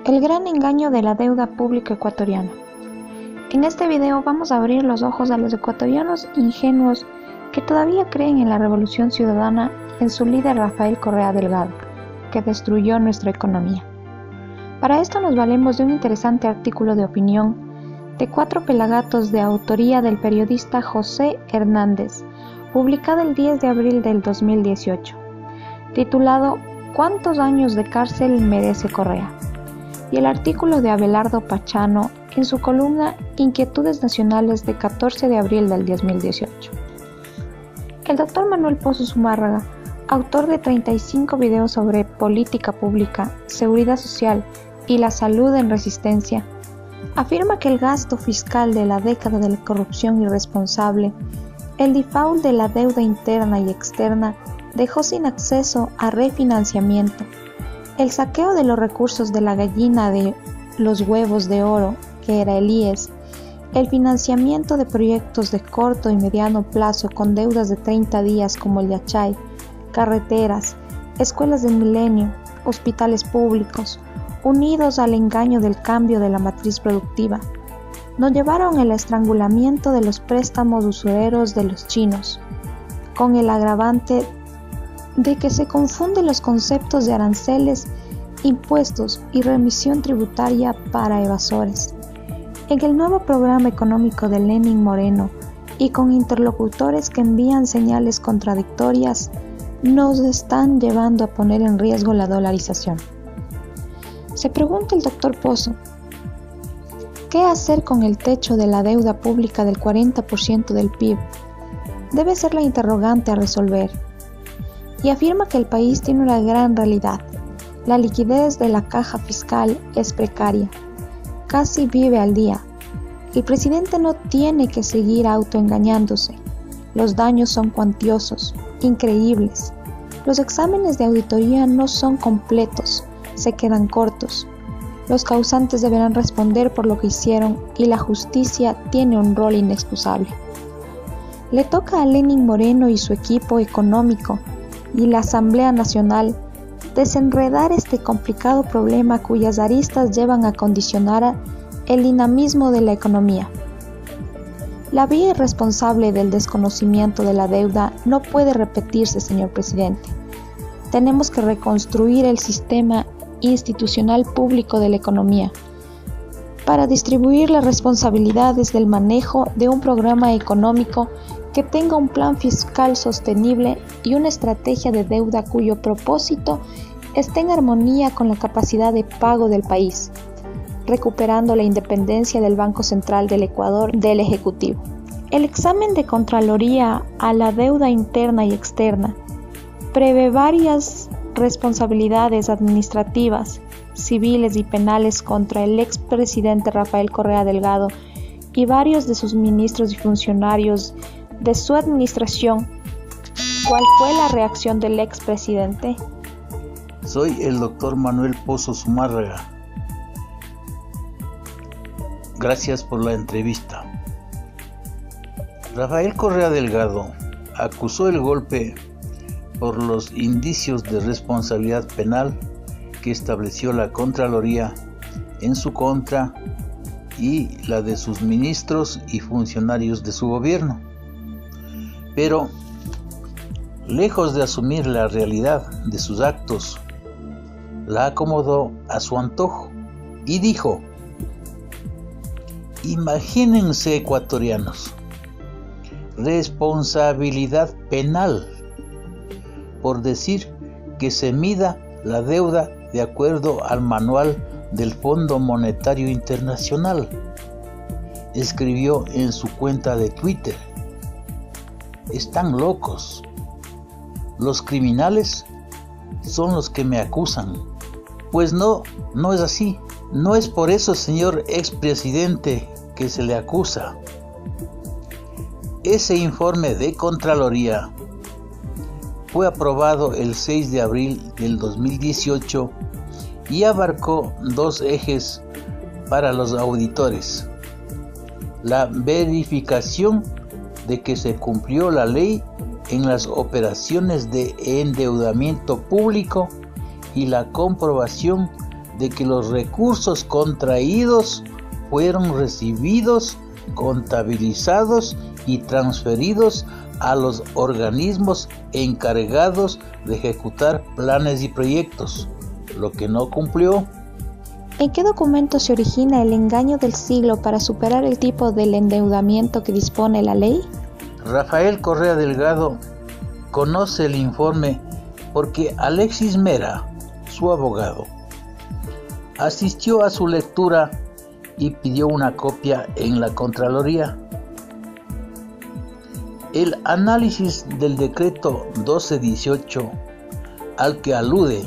El gran engaño de la deuda pública ecuatoriana. En este video vamos a abrir los ojos a los ecuatorianos ingenuos que todavía creen en la revolución ciudadana y en su líder Rafael Correa Delgado, que destruyó nuestra economía. Para esto nos valemos de un interesante artículo de opinión de 4 pelagatos de autoría del periodista José Hernández, publicado el 10 de abril del 2018, titulado ¿Cuántos años de cárcel merece Correa? Y el artículo de Abelardo Pachano en su columna Inquietudes Nacionales de 14 de abril del 2018. El doctor Manuel Pozo Zumárraga, autor de 35 videos sobre política pública, seguridad social y la salud en resistencia, afirma que el gasto fiscal de la década de la corrupción irresponsable, el default de la deuda interna y externa, dejó sin acceso a refinanciamiento, el saqueo de los recursos de la gallina de los huevos de oro, que era el IES, el financiamiento de proyectos de corto y mediano plazo con deudas de 30 días como el Yachay, carreteras, escuelas del milenio, hospitales públicos, unidos al engaño del cambio de la matriz productiva, nos llevaron al estrangulamiento de los préstamos usureros de los chinos, con el agravante de que se confunden los conceptos de aranceles, impuestos y remisión tributaria para evasores. En el nuevo programa económico de Lenín Moreno y con interlocutores que envían señales contradictorias, nos están llevando a poner en riesgo la dolarización. Se pregunta el doctor Pozo, ¿qué hacer con el techo de la deuda pública del 40% del PIB? Debe ser la interrogante a resolver. Y afirma que el país tiene una gran realidad. La liquidez de la caja fiscal es precaria. Casi vive al día. El presidente no tiene que seguir autoengañándose. Los daños son cuantiosos, increíbles. Los exámenes de auditoría no son completos, se quedan cortos. Los causantes deberán responder por lo que hicieron y la justicia tiene un rol inexcusable. Le toca a Lenín Moreno y su equipo económico y la Asamblea Nacional desenredar este complicado problema cuyas aristas llevan a condicionar el dinamismo de la economía. La vía irresponsable del desconocimiento de la deuda no puede repetirse, señor presidente. Tenemos que reconstruir el sistema institucional público de la economía para distribuir las responsabilidades del manejo de un programa económico que tenga un plan fiscal sostenible y una estrategia de deuda cuyo propósito esté en armonía con la capacidad de pago del país, recuperando la independencia del Banco Central del Ecuador del Ejecutivo. El examen de Contraloría a la deuda interna y externa prevé varias responsabilidades administrativas, civiles y penales contra el expresidente Rafael Correa Delgado y varios de sus ministros y funcionarios de su administración. ¿Cuál fue la reacción del expresidente? Soy el doctor Manuel Pozo Zumárraga. Gracias por la entrevista. Rafael Correa Delgado acusó el golpe por los indicios de responsabilidad penal que estableció la Contraloría en su contra y la de sus ministros y funcionarios de su gobierno. Pero, lejos de asumir la realidad de sus actos, la acomodó a su antojo y dijo: imagínense, ecuatorianos, responsabilidad penal por decir que se mida la deuda de acuerdo al manual del Fondo Monetario Internacional, escribió en su cuenta de Twitter. Están locos. Los criminales son los que me acusan. Pues no es así. No es por eso, señor expresidente, que se le acusa. Ese informe de Contraloría fue aprobado el 6 de abril del 2018 y abarcó 2 ejes para los auditores: la verificación de que se cumplió la ley en las operaciones de endeudamiento público y la comprobación de que los recursos contraídos fueron recibidos, contabilizados y transferidos a los organismos encargados de ejecutar planes y proyectos, lo que no cumplió. ¿En qué documento se origina el engaño del siglo para superar el tipo del endeudamiento que dispone la ley? Rafael Correa Delgado conoce el informe porque Alexis Mera, su abogado, asistió a su lectura y pidió una copia en la Contraloría. El análisis del decreto 1218 al que alude,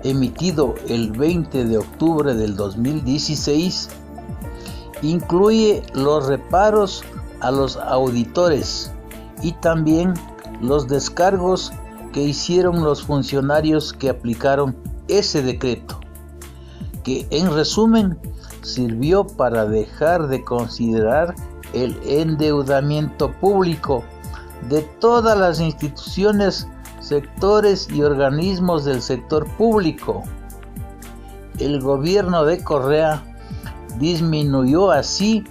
emitido el 20 de octubre del 2016, incluye los reparos a los auditores y también los descargos que hicieron los funcionarios que aplicaron ese decreto, que en resumen sirvió para dejar de considerar el endeudamiento público de todas las instituciones, sectores y organismos del sector público. El gobierno de Correa disminuyó así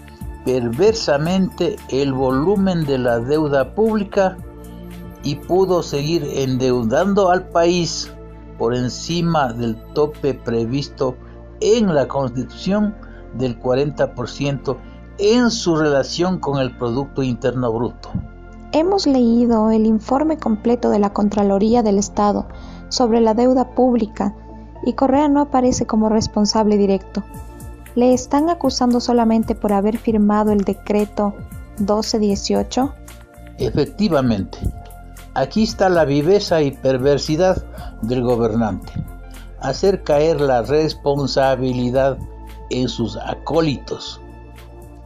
perversamente el volumen de la deuda pública y pudo seguir endeudando al país por encima del tope previsto en la Constitución del 40% en su relación con el Producto Interno Bruto. Hemos leído el informe completo de la Contraloría del Estado sobre la deuda pública y Correa no aparece como responsable directo. ¿Le están acusando solamente por haber firmado el decreto 1218? Efectivamente, aquí está la viveza y perversidad del gobernante: hacer caer la responsabilidad en sus acólitos.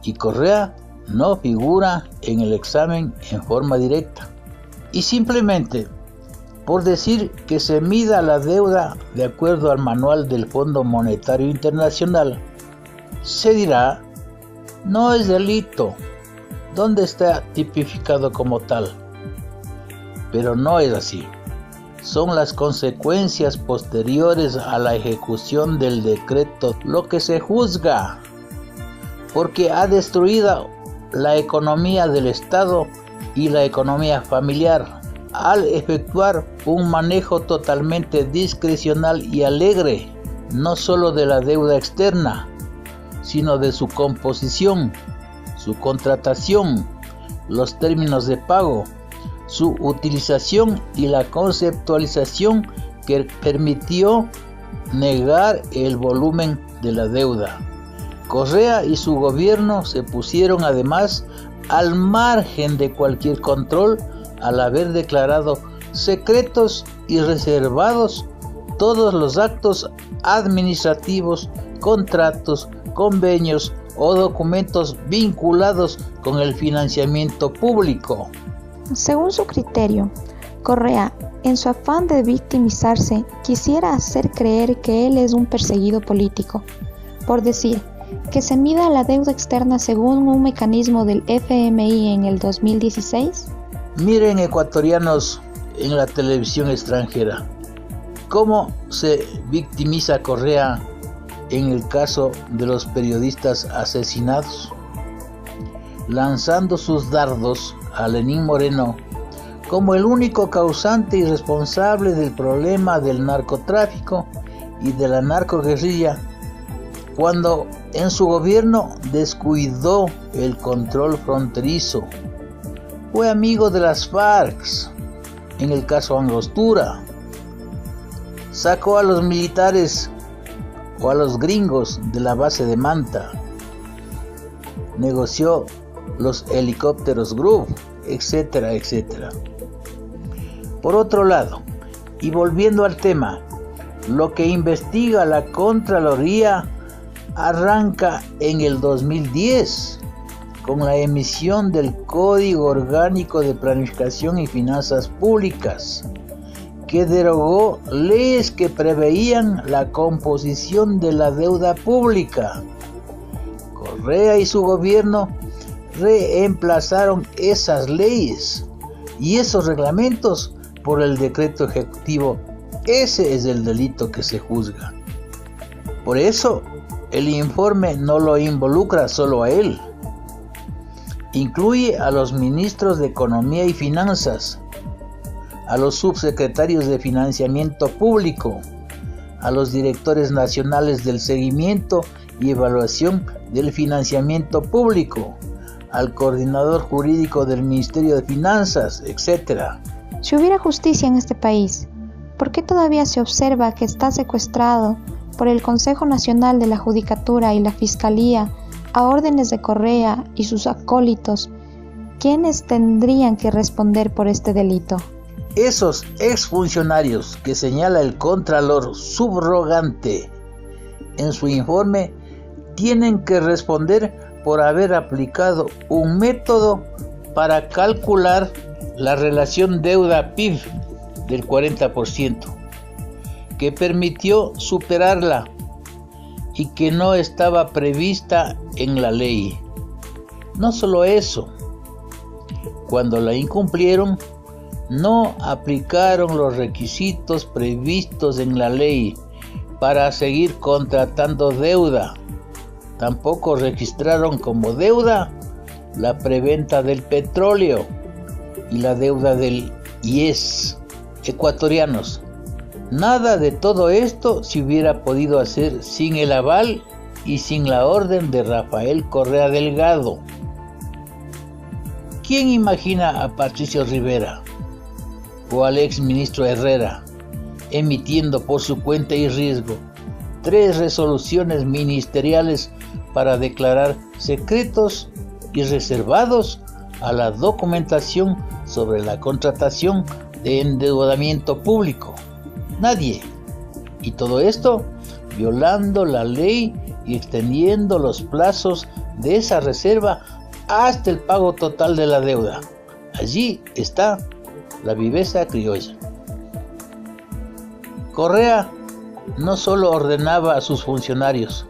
Y Correa no figura en el examen en forma directa. Y simplemente por decir que se mida la deuda de acuerdo al manual del Fondo Monetario Internacional, se dirá, no es delito, ¿dónde está tipificado como tal? Pero no es así. Son las consecuencias posteriores a la ejecución del decreto lo que se juzga, porque ha destruido la economía del Estado y la economía familiar al efectuar un manejo totalmente discrecional y alegre, no solo de la deuda externa, sino de su composición, su contratación, los términos de pago, su utilización y la conceptualización que permitió negar el volumen de la deuda. Correa y su gobierno se pusieron además al margen de cualquier control al haber declarado secretos y reservados todos los actos administrativos, contratos, convenios o documentos vinculados con el financiamiento público. Según su criterio, Correa, en su afán de victimizarse, quisiera hacer creer que él es un perseguido político, por decir que se mida la deuda externa según un mecanismo del FMI en el 2016. Miren, ecuatorianos en la televisión extranjera, cómo se victimiza Correa en el caso de los periodistas asesinados, lanzando sus dardos a Lenín Moreno como el único causante y responsable del problema del narcotráfico y de la narcoguerrilla, cuando en su gobierno descuidó el control fronterizo. Fue amigo de las FARC en el caso Angostura. Sacó a los militares o a los gringos de la base de Manta. Negoció los helicópteros Grub, etcétera, etcétera. Por otro lado, y volviendo al tema, lo que investiga la Contraloría arranca en el 2010 con la emisión del Código Orgánico de Planificación y Finanzas Públicas, que derogó leyes que preveían la composición de la deuda pública. Correa y su gobierno reemplazaron esas leyes y esos reglamentos por el decreto ejecutivo. Ese es el delito que se juzga. Por eso, el informe no lo involucra solo a él. Incluye a los ministros de Economía y Finanzas, a los subsecretarios de Financiamiento Público, a los directores nacionales del seguimiento y evaluación del financiamiento público, al coordinador jurídico del Ministerio de Finanzas, etc. Si hubiera justicia en este país, ¿por qué todavía se observa que está secuestrado por el Consejo Nacional de la Judicatura y la Fiscalía a órdenes de Correa y sus acólitos, quienes tendrían que responder por este delito? Esos exfuncionarios que señala el Contralor Subrogante en su informe tienen que responder por haber aplicado un método para calcular la relación deuda-PIB del 40%, que permitió superarla y que no estaba prevista en la ley. No solo eso, cuando la incumplieron, no aplicaron los requisitos previstos en la ley para seguir contratando deuda. Tampoco registraron como deuda la preventa del petróleo y la deuda del IES ecuatorianos. Nada de todo esto se hubiera podido hacer sin el aval y sin la orden de Rafael Correa Delgado. ¿Quién imagina a Patricio Rivera o al ex ministro Herrera emitiendo por su cuenta y riesgo 3 resoluciones ministeriales para declarar secretos y reservados a la documentación sobre la contratación de endeudamiento público? Nadie. Y todo esto violando la ley y extendiendo los plazos de esa reserva hasta el pago total de la deuda. Allí está la viveza criolla. Correa no solo ordenaba a sus funcionarios,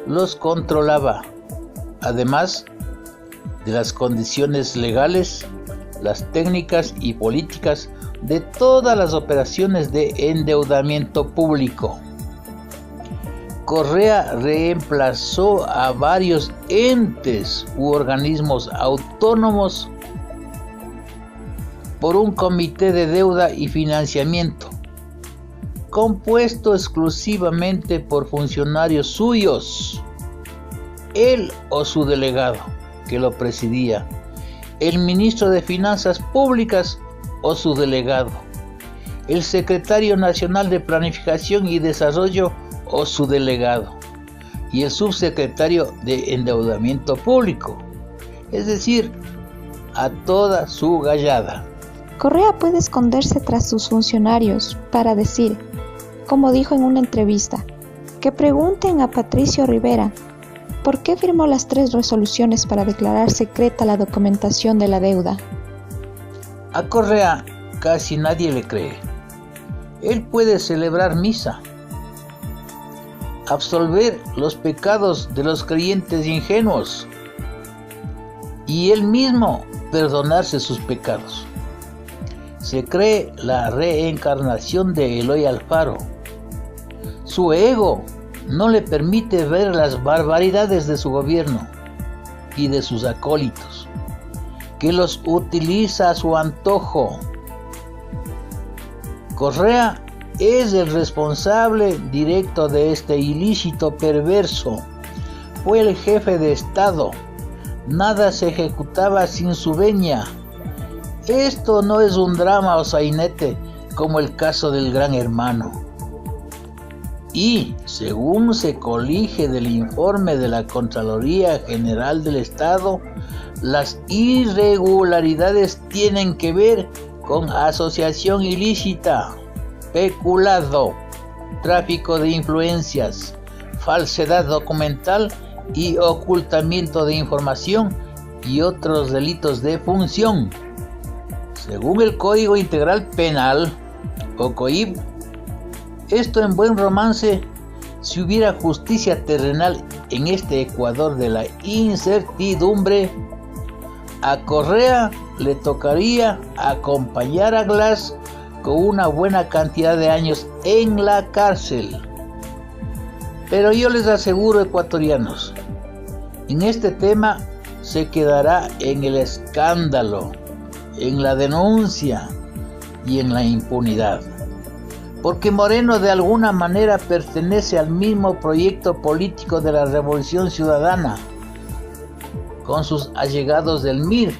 los controlaba, además de las condiciones legales, las técnicas y políticas de todas las operaciones de endeudamiento público. Correa reemplazó a varios entes u organismos autónomos por un comité de deuda y financiamiento, compuesto exclusivamente por funcionarios suyos, él o su delegado, que lo presidía, el ministro de Finanzas Públicas o su delegado, el secretario nacional de Planificación y Desarrollo o su delegado, y el subsecretario de Endeudamiento Público, es decir, a toda su gallada. Correa puede esconderse tras sus funcionarios para decir, como dijo en una entrevista, que pregunten a Patricio Rivera por qué firmó las 3 resoluciones para declarar secreta la documentación de la deuda. A Correa casi nadie le cree. Él puede celebrar misa, absolver los pecados de los creyentes ingenuos y él mismo perdonarse sus pecados. Se cree la reencarnación de Eloy Alfaro. Su ego no le permite ver las barbaridades de su gobierno y de sus acólitos, que los utiliza a su antojo. Correa es el responsable directo de este ilícito perverso. Fue el jefe de Estado. Nada se ejecutaba sin su venia. Esto no es un drama o sainete como el caso del Gran Hermano. Y, según se colige del informe de la Contraloría General del Estado, las irregularidades tienen que ver con asociación ilícita, peculado, tráfico de influencias, falsedad documental y ocultamiento de información y otros delitos de función. Según el Código Integral Penal, o COIP, esto en buen romance, si hubiera justicia terrenal en este Ecuador de la incertidumbre, a Correa le tocaría acompañar a Glass con una buena cantidad de años en la cárcel. Pero yo les aseguro, ecuatorianos, en este tema se quedará en el escándalo, en la denuncia y en la impunidad. Porque Moreno de alguna manera pertenece al mismo proyecto político de la Revolución Ciudadana, con sus allegados del MIR,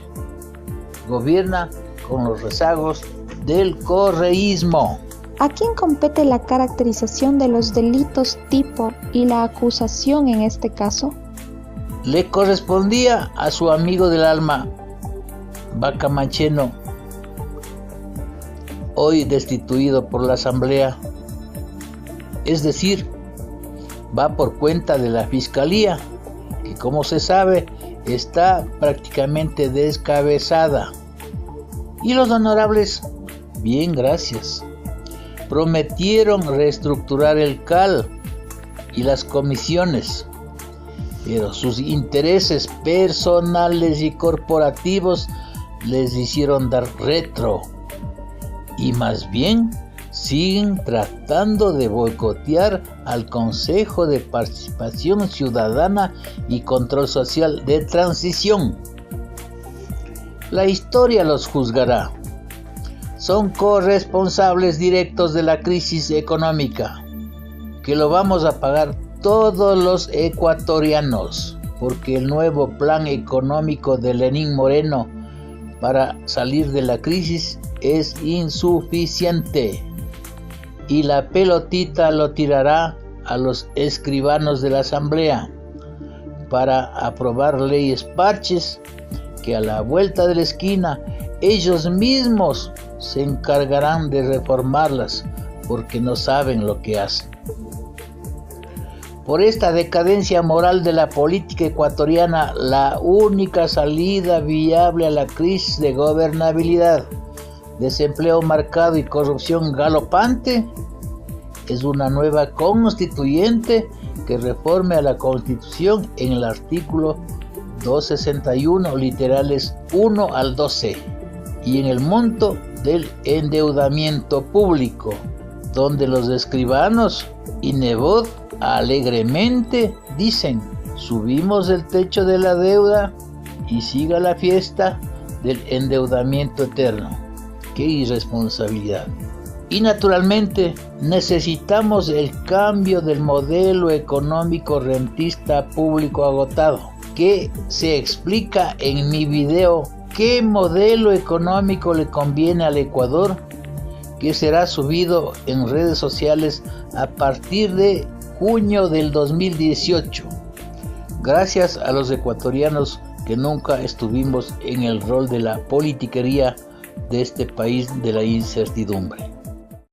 gobierna con los rezagos del correísmo. ¿A quién compete la caracterización de los delitos tipo y la acusación en este caso? Le correspondía a su amigo del alma, Bacamancheno, hoy destituido por la Asamblea. Es decir, va por cuenta de la Fiscalía, que como se sabe, está prácticamente descabezada. Y los honorables, bien, gracias, prometieron reestructurar el CAL y las comisiones, pero sus intereses personales y corporativos les hicieron dar retro y más bien siguen tratando de boicotear al Consejo de Participación Ciudadana y Control Social de Transición. La historia los juzgará. Son corresponsables directos de la crisis económica, que lo vamos a pagar todos los ecuatorianos, porque el nuevo plan económico de Lenín Moreno para salir de la crisis es insuficiente, y la pelotita lo tirará a los escribanos de la Asamblea para aprobar leyes parches que a la vuelta de la esquina ellos mismos se encargarán de reformarlas porque no saben lo que hacen. Por esta decadencia moral de la política ecuatoriana, la única salida viable a la crisis de gobernabilidad, desempleo marcado y corrupción galopante es una nueva constituyente que reforme a la Constitución en el artículo 261, literales 1 al 12, y en el monto del endeudamiento público, donde los escribanos y Nebot alegremente dicen: subimos el techo de la deuda y siga la fiesta del endeudamiento eterno. ¡Qué irresponsabilidad! Y naturalmente necesitamos el cambio del modelo económico rentista público agotado, que se explica en mi video qué modelo económico le conviene al Ecuador, que será subido en redes sociales a partir de junio del 2018, gracias a los ecuatorianos que nunca estuvimos en el rol de la politiquería de este país de la incertidumbre.